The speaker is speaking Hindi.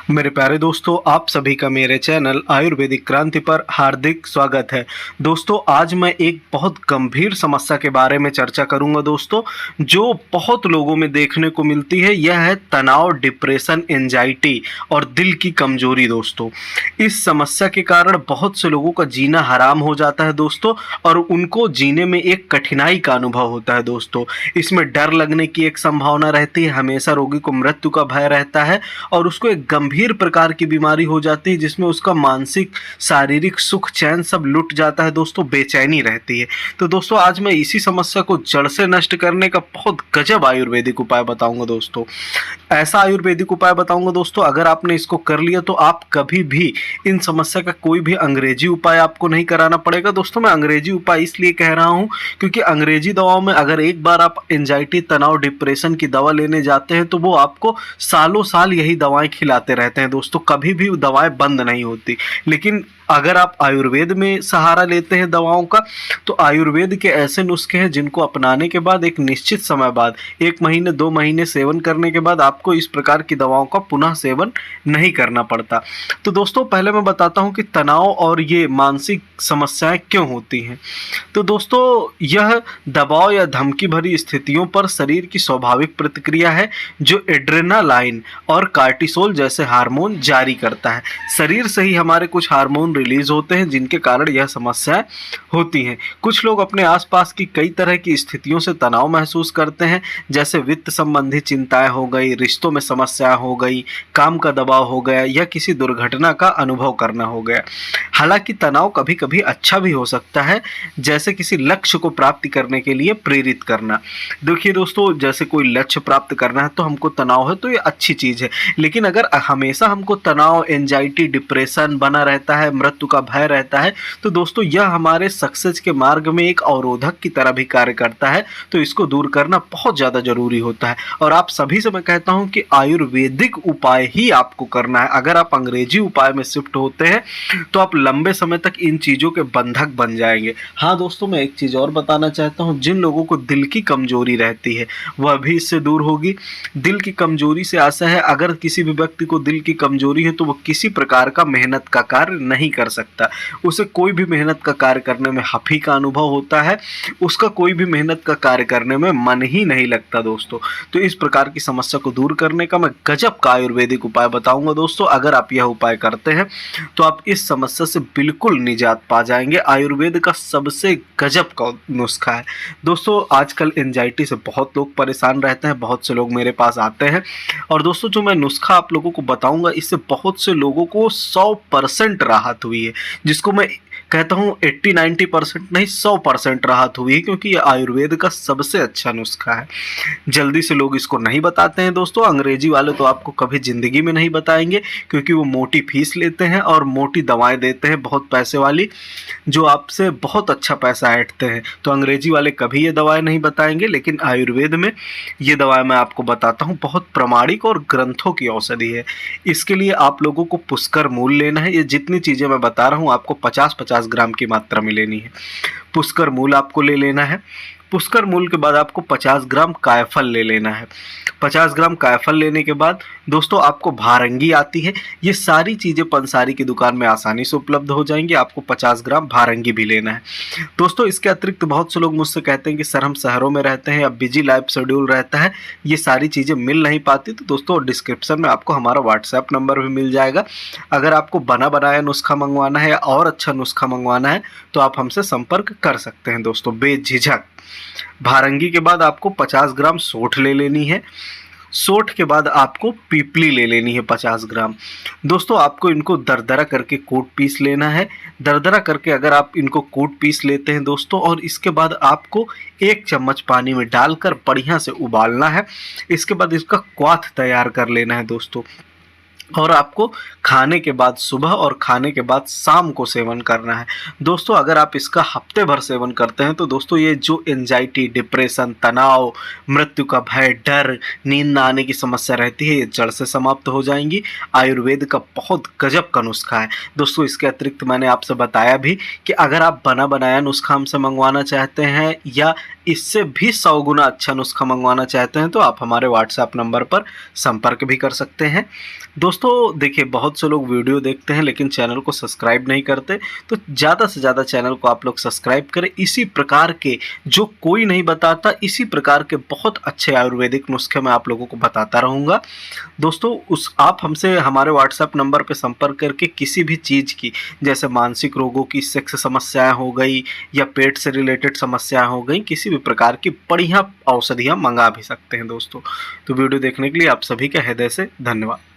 मेरे प्यारे दोस्तों, आप सभी का मेरे चैनल आयुर्वेदिक क्रांति पर हार्दिक स्वागत है। दोस्तों, आज मैं एक बहुत गंभीर समस्या के बारे में चर्चा करूंगा दोस्तों, जो बहुत लोगों में देखने को मिलती है। यह है तनाव, डिप्रेशन, एंजाइटी और दिल की कमजोरी दोस्तों। इस समस्या के कारण बहुत से लोगों का जीना हराम हो जाता है दोस्तों, और उनको जीने में एक कठिनाई का अनुभव होता है दोस्तों। इसमें डर लगने की एक संभावना रहती है, हमेशा रोगी को मृत्यु का भय रहता है और उसको एक गंभीर प्रकार की बीमारी हो जाती है, जिसमें उसका मानसिक, शारीरिक सुख चैन सब लुट जाता है दोस्तों, बेचैनी रहती है। तो दोस्तों, आज मैं इसी समस्या को जड़ से नष्ट करने का बहुत गजब आयुर्वेदिक उपाय बताऊंगा दोस्तों। ऐसा आयुर्वेदिक उपाय बताऊंगा दोस्तों, अगर आपने इसको कर लिया तो आप कभी भी इन समस्या का कोई भी अंग्रेजी उपाय आपको नहीं कराना पड़ेगा दोस्तों। मैं अंग्रेजी उपाय इसलिए कह रहा हूं क्योंकि अंग्रेजी दवाओं में अगर एक बार आप एंजाइटी, तनाव, डिप्रेशन की दवा लेने जाते हैं तो वो आपको सालों साल यही दवाएं खिलाते रहते हैं दोस्तों, कभी भी दवाएं बंद नहीं होती। लेकिन अगर आप आयुर्वेद में सहारा लेते हैं दवाओं का, तो आयुर्वेद के ऐसे नुस्खे हैं जिनको अपनाने के बाद एक निश्चित समय बाद, 1 महीने 2 महीने सेवन करने के बाद आपको इस प्रकार की दवाओं का पुनः सेवन नहीं करना पड़ता। तो दोस्तों, पहले मैं बताता हूं कि तनाव और ये मानसिक समस्याएं क्यों होती हैं। तो दोस्तों, यह दबाव या धमकी भरी स्थितियों पर शरीर की स्वाभाविक प्रतिक्रिया है, जो एड्रेनालाइन और कार्टिसोल जैसे हार्मोन जारी करता है। शरीर से ही हमारे कुछ हार्मोन रिलीज होते हैं जिनके कारण यह समस्याएं होती हैं। कुछ लोग अपने आसपास की कई तरह की स्थितियों से तनाव महसूस करते हैं, जैसे वित्त संबंधी चिंताएं हो गई, रिश्तों में समस्याएं हो गई, काम का दबाव हो गया या किसी दुर्घटना का अनुभव करना हो गया। हालांकि तनाव कभी कभी अच्छा भी हो सकता है, जैसे किसी लक्ष्य को प्राप्ति करने के लिए प्रेरित करना। देखिए दोस्तों, जैसे कोई लक्ष्य प्राप्त करना है तो हमको तनाव है, तो ये अच्छी चीज है। लेकिन अगर हमेशा हमको तनाव, एंजाइटी, डिप्रेशन बना रहता है, मृत्यु का भय रहता है, तो दोस्तों यह हमारे सक्सेस के मार्ग में एक अवरोधक की तरह भी कार्य करता है। तो इसको दूर करना बहुत ज़्यादा जरूरी होता है। और आप सभी से मैं कहता हूं कि आयुर्वेदिक उपाय ही आपको करना है। अगर आप अंग्रेजी उपाय में शिफ्ट होते हैं तो आप लंबे समय तक इन चीज़ों के बंधक बन जाएंगे। हाँ दोस्तों, मैं एक चीज़ और बताना चाहता हूँ, जिन लोगों को दिल की कमजोरी रहती है वह भी इससे दूर होगी। दिल की कमजोरी से आशा है, अगर किसी भी व्यक्ति को दिल की कमजोरी है तो वह किसी प्रकार का मेहनत का कार्य नहीं कर सकता। उसे कोई भी मेहनत का कार्य करने में हफी का अनुभव होता है, उसका कोई भी मेहनत का कार्य करने में मन ही नहीं लगता दोस्तों। तो इस प्रकार की समस्या को दूर करने का मैं गजब का आयुर्वेदिक उपाय बताऊंगा दोस्तों। अगर आप यह उपाय करते हैं तो आप इस समस्या से बिल्कुल निजात पा जाएंगे। आयुर्वेद का सबसे गजब का नुस्खा है दोस्तों। आजकल एंजाइटी से बहुत लोग परेशान रहते हैं, बहुत से लोग मेरे पास आते हैं, और दोस्तों जो मैं नुस्खा आप लोगों को बताऊंगा, इससे बहुत से लोगों को 100% राहत हुई है, जिसको मैं कहता हूँ 80-90% नहीं, 100% राहत हुई है, क्योंकि ये आयुर्वेद का सबसे अच्छा नुस्खा है। जल्दी से लोग इसको नहीं बताते हैं दोस्तों। अंग्रेजी वाले तो आपको कभी ज़िंदगी में नहीं बताएंगे, क्योंकि वो मोटी फीस लेते हैं और मोटी दवाएं देते हैं, बहुत पैसे वाली, जो आपसे बहुत अच्छा पैसा ऐंठते हैं। तो अंग्रेजी वाले कभी ये दवाएं नहीं बताएंगे, लेकिन आयुर्वेद में ये दवाएं मैं आपको बताता हूँ, बहुत प्रामाणिक और ग्रंथों की औषधि है। इसके लिए आप लोगों को पुष्कर मूल लेना है। ये जितनी चीज़ें मैं बता रहा हूँ आपको 50-50 ग्राम की मात्रा में लेनी है। पुष्कर मूल आपको ले लेना है। पुष्कर मूल के बाद आपको 50 ग्राम कायफल ले लेना है। 50 ग्राम कायफल लेने के बाद दोस्तों आपको भारंगी आती है। ये सारी चीज़ें पंसारी की दुकान में आसानी से उपलब्ध हो जाएंगी। आपको 50 ग्राम भारंगी भी लेना है दोस्तों। इसके अतिरिक्त बहुत से लोग मुझसे कहते हैं कि सर हम शहरों में रहते हैं या बिजी लाइफ शेड्यूल रहता है, ये सारी चीज़ें मिल नहीं पाती। तो दोस्तों डिस्क्रिप्शन में आपको हमारा व्हाट्सएप नंबर भी मिल जाएगा। अगर आपको बना बनाया नुस्खा मंगवाना है या और अच्छा नुस्खा मंगवाना है तो आप हमसे संपर्क कर सकते हैं दोस्तों, बेझिझक। भारंगी के बाद आपको 50 ग्राम सोंठ ले लेनी है। सोंठ के बाद आपको पीपली ले लेनी है 50 ग्राम। दोस्तों आपको इनको दरदरा करके कूट पीस लेना है। दरदरा करके अगर आप इनको कूट पीस लेते हैं दोस्तों, और इसके बाद आपको 1 चम्मच पानी में डालकर बढ़िया से उबालना है। इसके बाद इसका क्वाथ तैयार कर लेना है दोस्तों, और आपको खाने के बाद सुबह और खाने के बाद शाम को सेवन करना है दोस्तों। अगर आप इसका हफ्ते भर सेवन करते हैं तो दोस्तों ये जो एंजाइटी, डिप्रेशन, तनाव, मृत्यु का भय, डर, नींद न आने की समस्या रहती है, ये जड़ से समाप्त हो जाएंगी। आयुर्वेद का बहुत गजब का नुस्खा है दोस्तों। इसके अतिरिक्त मैंने आपसे बताया भी कि अगर आप बना बनाया नुस्खा हमसे मंगवाना चाहते हैं या इससे भी 100 गुना अच्छा नुस्खा मंगवाना चाहते हैं तो आप हमारे व्हाट्सएप नंबर पर संपर्क भी कर सकते हैं। दोस्तों देखिए, बहुत से लोग वीडियो देखते हैं लेकिन चैनल को सब्सक्राइब नहीं करते, तो ज़्यादा से ज़्यादा चैनल को आप लोग सब्सक्राइब करें। इसी प्रकार के जो कोई नहीं बताता, इसी प्रकार के बहुत अच्छे आयुर्वेदिक नुस्खे मैं आप लोगों को बताता रहूँगा। दोस्तों आप हमसे हमारे व्हाट्सएप नंबर पे संपर्क करके किसी भी चीज़ की, जैसे मानसिक रोगों की, सेक्स समस्याएँ हो गई या पेट से रिलेटेड समस्याएँ हो गई, किसी भी प्रकार की बढ़िया औषधियाँ मँगा भी सकते हैं दोस्तों। तो वीडियो देखने के लिए आप सभी का हृदय से धन्यवाद।